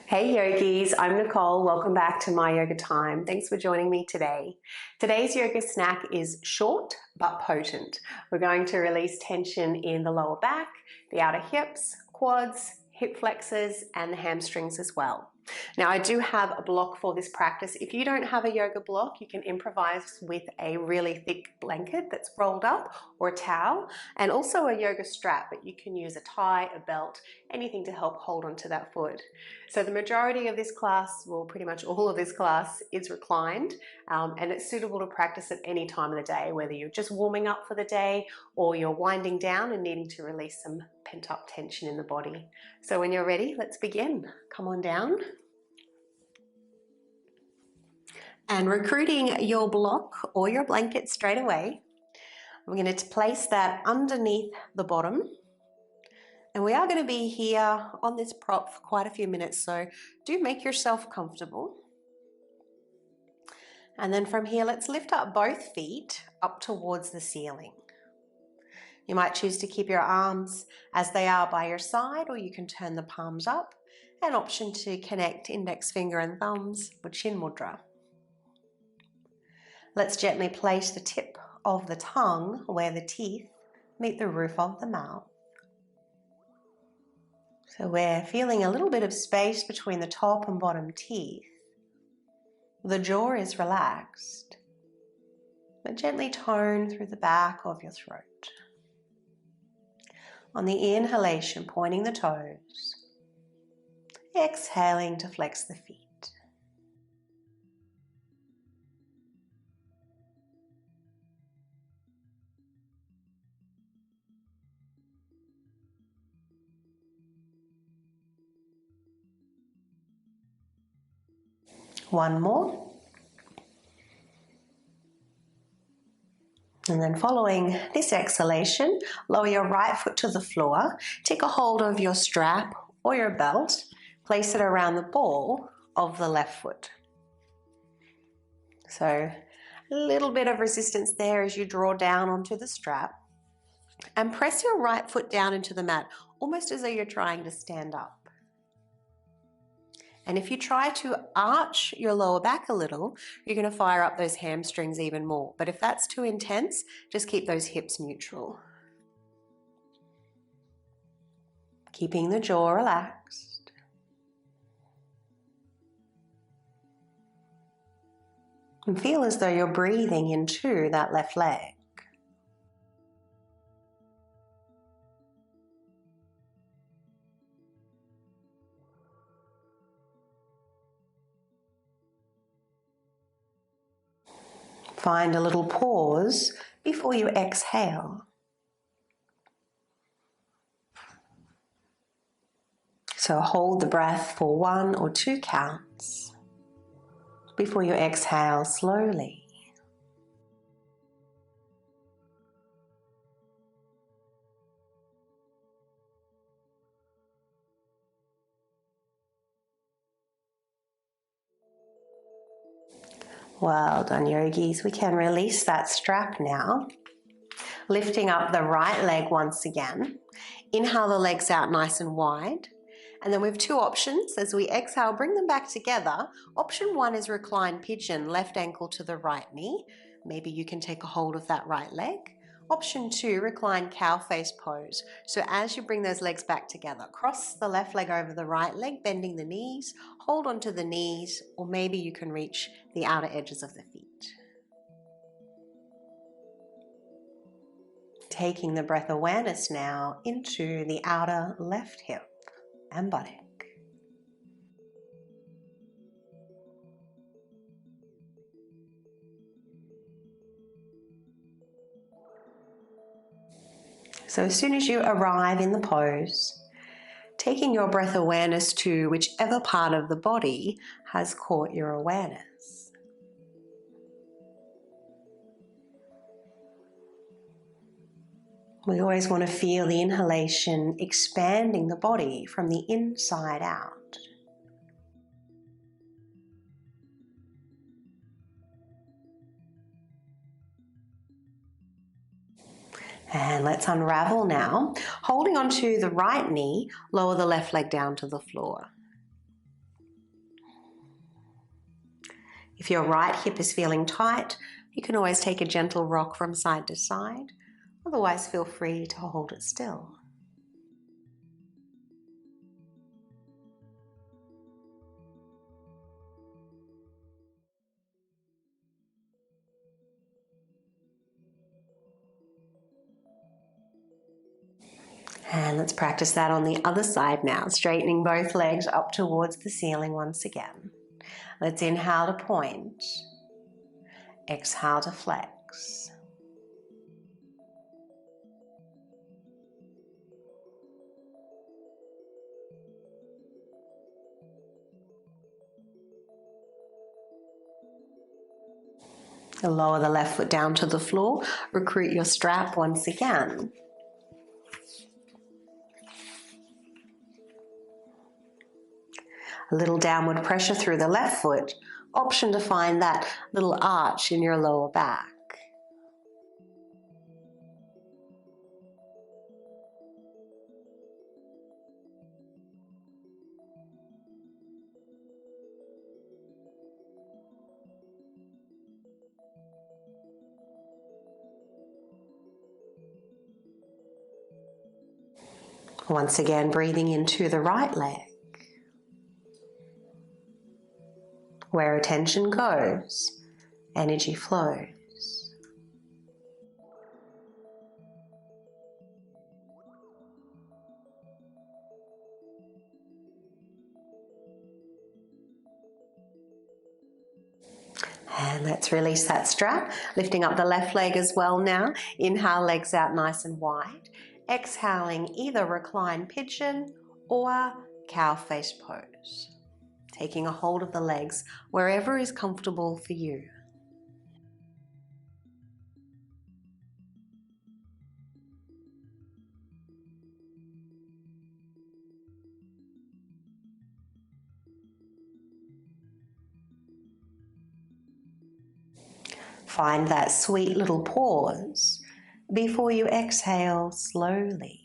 Hey yogis, I'm Nicole. Welcome back to my yoga time. Thanks for joining me today. Today's yoga snack is short but potent. We're going to release tension in the lower back, the outer hips, quads, hip flexors, and the hamstrings as well. Now I do have a block for this practice. If you don't have a yoga block, you can improvise with a really thick blanket that's rolled up or a towel, and also a yoga strap, but you can use a tie, a belt, anything to help hold onto that foot. So the majority of this class, well pretty much all of this class, is reclined, and it's suitable to practice at any time of the day, whether you're just warming up for the day or you're winding down and needing to release some pent-up tension in the body. So when you're ready, let's begin. Come on down. And recruiting your block or your blanket straight away, I'm going to place that underneath the bottom. And we are going to be here on this prop for quite a few minutes, so do make yourself comfortable. And then from here, let's lift up both feet up towards the ceiling. You might choose to keep your arms as they are by your side, or you can turn the palms up. An option to connect index finger and thumbs with chin mudra. Let's gently place the tip of the tongue where the teeth meet the roof of the mouth. So we're feeling a little bit of space between the top and bottom teeth. The jaw is relaxed, but gently tone through the back of your throat. On the inhalation, pointing the toes. Exhaling to flex the feet. One more. And then following this exhalation, lower your right foot to the floor. Take a hold of your strap or your belt. Place it around the ball of the left foot. So a little bit of resistance there as you draw down onto the strap. And press your right foot down into the mat, almost as though you're trying to stand up. And if you try to arch your lower back a little, you're going to fire up those hamstrings even more. But if that's too intense, just keep those hips neutral. Keeping the jaw relaxed. And feel as though you're breathing into that left leg. Find a little pause before you exhale. So hold the breath for 1 or 2 counts before you exhale slowly. Well done, yogis. We can release that strap now. Lifting up the right leg once again. Inhale the legs out nice and wide. And then we have 2 options. As we exhale, bring them back together. Option 1 is recline pigeon, left ankle to the right knee. Maybe you can take a hold of that right leg. Option 2, recline cow face pose. So as you bring those legs back together, cross the left leg over the right leg, bending the knees, hold onto the knees, or maybe you can reach the outer edges of the feet. Taking the breath awareness now into the outer left hip and buttock. So as soon as you arrive in the pose, taking your breath awareness to whichever part of the body has caught your awareness. We always want to feel the inhalation expanding the body from the inside out. And let's unravel now. Holding onto the right knee, lower the left leg down to the floor. If your right hip is feeling tight, you can always take a gentle rock from side to side. Otherwise, feel free to hold it still. And let's practice that on the other side now, straightening both legs up towards the ceiling once again. Let's inhale to point, exhale to flex. Lower the left foot down to the floor, recruit your strap once again. A little downward pressure through the left foot, option to find that little arch in your lower back. Once again, breathing into the right leg. Where attention goes, energy flows. And let's release that strap, lifting up the left leg as well now. Inhale, legs out nice and wide. Exhaling, either recline pigeon or cow face pose. Taking a hold of the legs wherever is comfortable for you. Find that sweet little pause before you exhale slowly.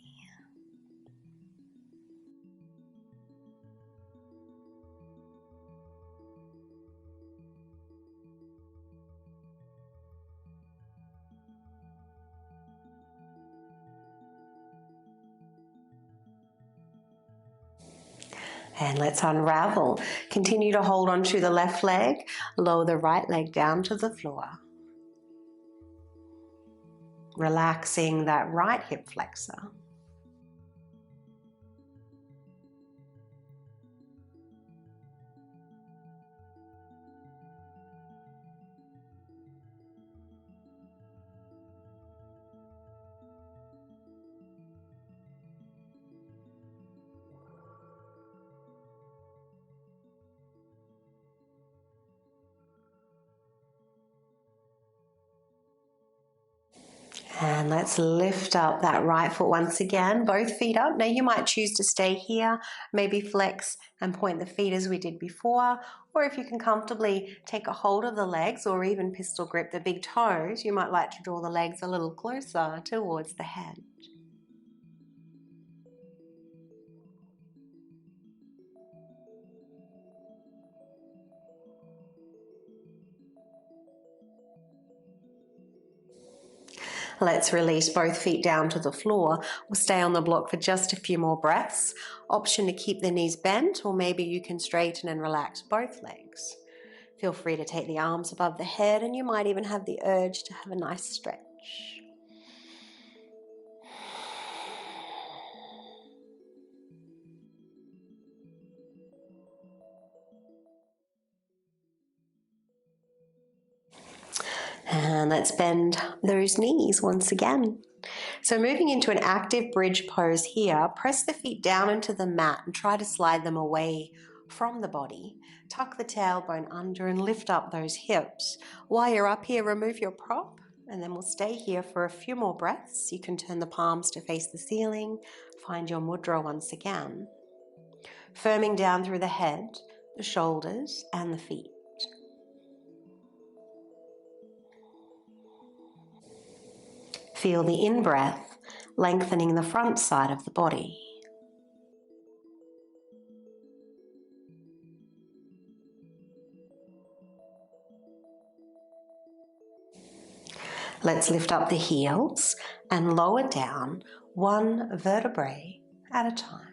And let's unravel. Continue to hold onto the left leg, lower the right leg down to the floor. Relaxing that right hip flexor. And let's lift up that right foot once again, both feet up. Now you might choose to stay here, maybe flex and point the feet as we did before, or if you can comfortably take a hold of the legs or even pistol grip the big toes, you might like to draw the legs a little closer towards the head. Let's release both feet down to the floor. We'll stay on the block for just a few more breaths. Option to keep the knees bent, or maybe you can straighten and relax both legs. Feel free to take the arms above the head, and you might even have the urge to have a nice stretch. And let's bend those knees once again. So moving into an active bridge pose here, press the feet down into the mat and try to slide them away from the body. Tuck the tailbone under and lift up those hips. While you're up here, remove your prop, and then we'll stay here for a few more breaths. You can turn the palms to face the ceiling, find your mudra once again. Firming down through the head, the shoulders, and the feet. Feel the in-breath lengthening the front side of the body. Let's lift up the heels and lower down one vertebrae at a time.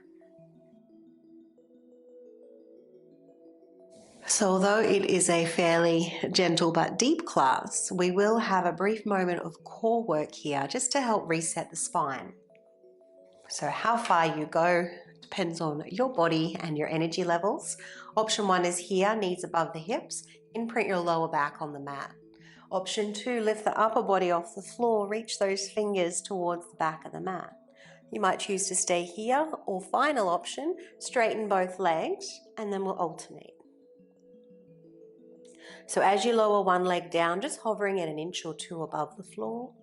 So although it is a fairly gentle but deep class, we will have a brief moment of core work here just to help reset the spine. So how far you go depends on your body and your energy levels. Option 1 is here, knees above the hips, imprint your lower back on the mat. Option 2, lift the upper body off the floor, reach those fingers towards the back of the mat. You might choose to stay here, or final option, straighten both legs and then we'll alternate. So as you lower one leg down, just hovering at 1 inch or 2 above the floor.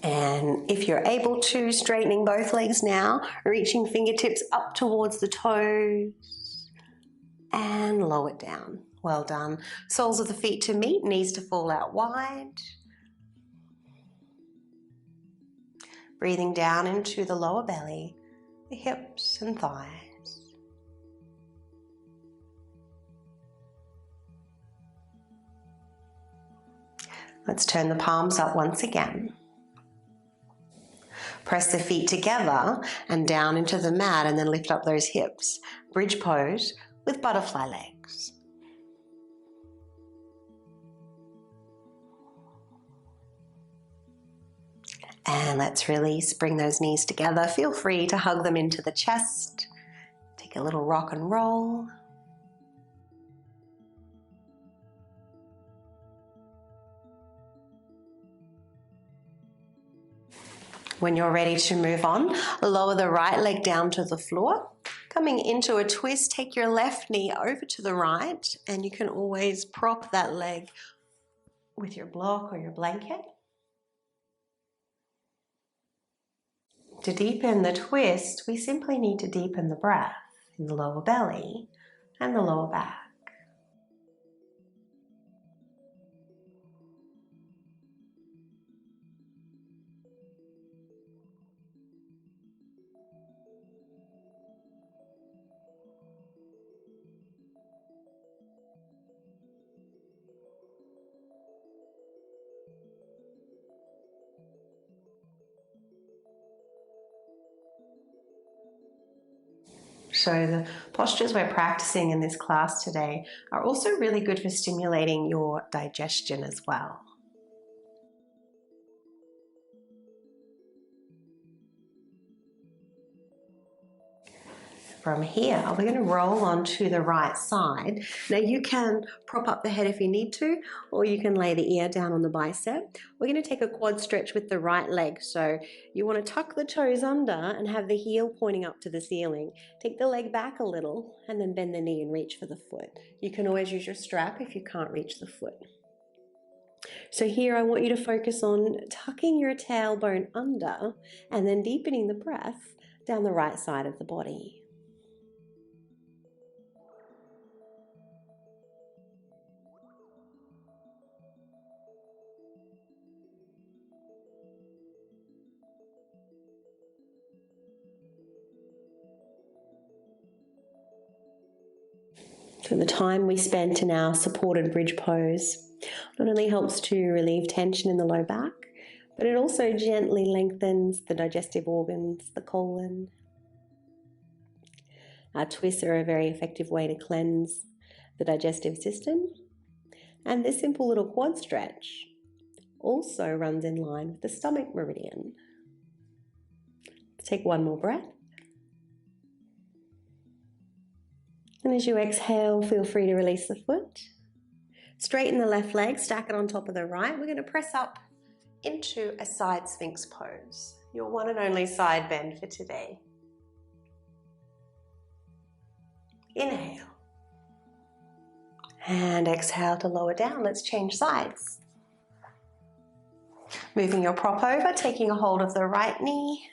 And if you're able to, straightening both legs now, reaching fingertips up towards the toes and lower it down. Well done. Soles of the feet to meet, knees to fall out wide. Breathing down into the lower belly, the hips and thighs. Let's turn the palms up once again. Press the feet together and down into the mat and then lift up those hips. Bridge pose with butterfly legs. And let's release, bring those knees together. Feel free to hug them into the chest. Take a little rock and roll. When you're ready to move on, lower the right leg down to the floor. Coming into a twist, take your left knee over to the right, and you can always prop that leg with your block or your blanket. To deepen the twist, we simply need to deepen the breath in the lower belly and the lower back. So the postures we're practicing in this class today are also really good for stimulating your digestion as well. From here, we're going to roll onto the right side. Now you can prop up the head if you need to, or you can lay the ear down on the bicep. We're going to take a quad stretch with the right leg. So you want to tuck the toes under and have the heel pointing up to the ceiling. Take the leg back a little and then bend the knee and reach for the foot. You can always use your strap if you can't reach the foot. So here I want you to focus on tucking your tailbone under and then deepening the breath down the right side of the body. So the time we spent in our supported bridge pose not only helps to relieve tension in the low back, but it also gently lengthens the digestive organs, the colon. Our twists are a very effective way to cleanse the digestive system. And this simple little quad stretch also runs in line with the stomach meridian. Take one more breath. And as you exhale, feel free to release the foot. Straighten the left leg, stack it on top of the right. We're going to press up into a side sphinx pose. Your one and only side bend for today. Inhale. And exhale to lower down. Let's change sides. Moving your prop over, taking a hold of the right knee.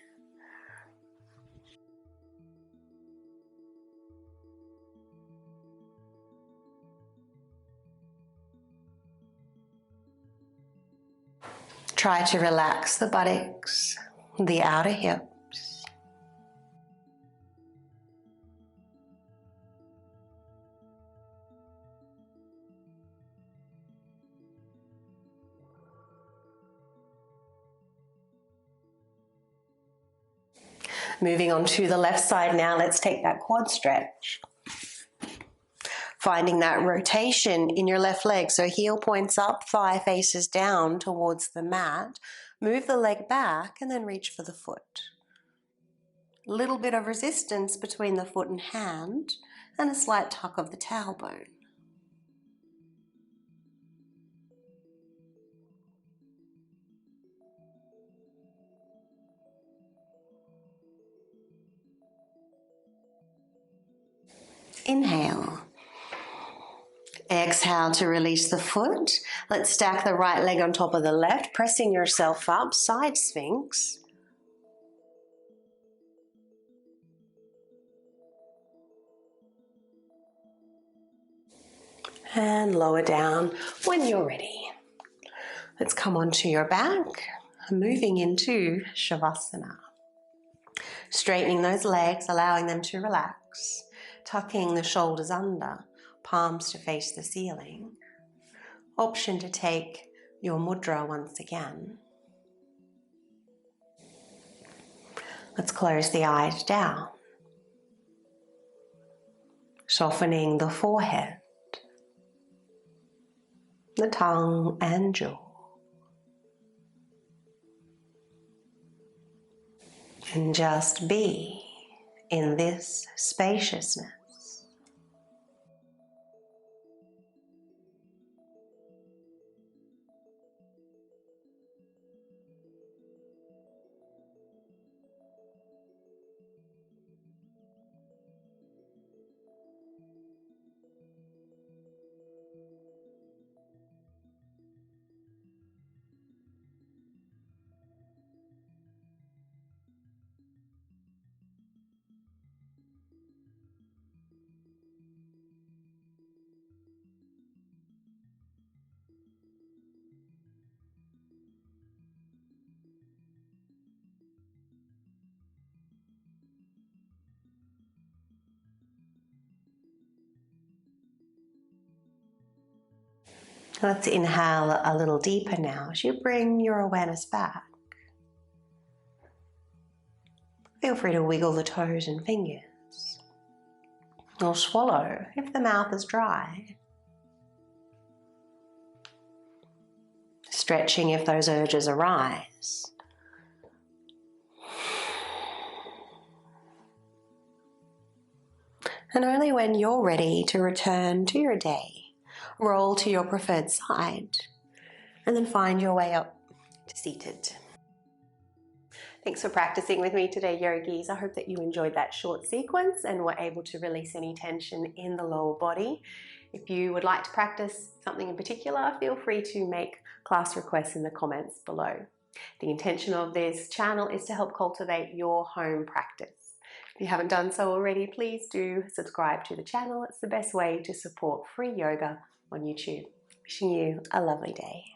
Try to relax the buttocks, the outer hips. Moving on to the left side now, let's take that quad stretch. Finding that rotation in your left leg, so heel points up, thigh faces down towards the mat. Move the leg back and then reach for the foot. Little bit of resistance between the foot and hand, and a slight tuck of the tailbone. Inhale. Exhale to release the foot. Let's stack the right leg on top of the left, pressing yourself up, side sphinx. And lower down when you're ready. Let's come onto your back, moving into Savasana. Straightening those legs, allowing them to relax, tucking the shoulders under, palms to face the ceiling. Option to take your mudra once again. Let's close the eyes down, softening the forehead, the tongue and jaw. And just be in this spaciousness. Let's inhale a little deeper now as you bring your awareness back. Feel free to wiggle the toes and fingers, or swallow if the mouth is dry. Stretching if those urges arise. And only when you're ready to return to your day, roll to your preferred side, and then find your way up to seated. Thanks for practicing with me today, yogis. I hope that you enjoyed that short sequence and were able to release any tension in the lower body. If you would like to practice something in particular, feel free to make class requests in the comments below. The intention of this channel is to help cultivate your home practice. If you haven't done so already, please do subscribe to the channel. It's the best way to support free yoga on YouTube. Wishing you a lovely day.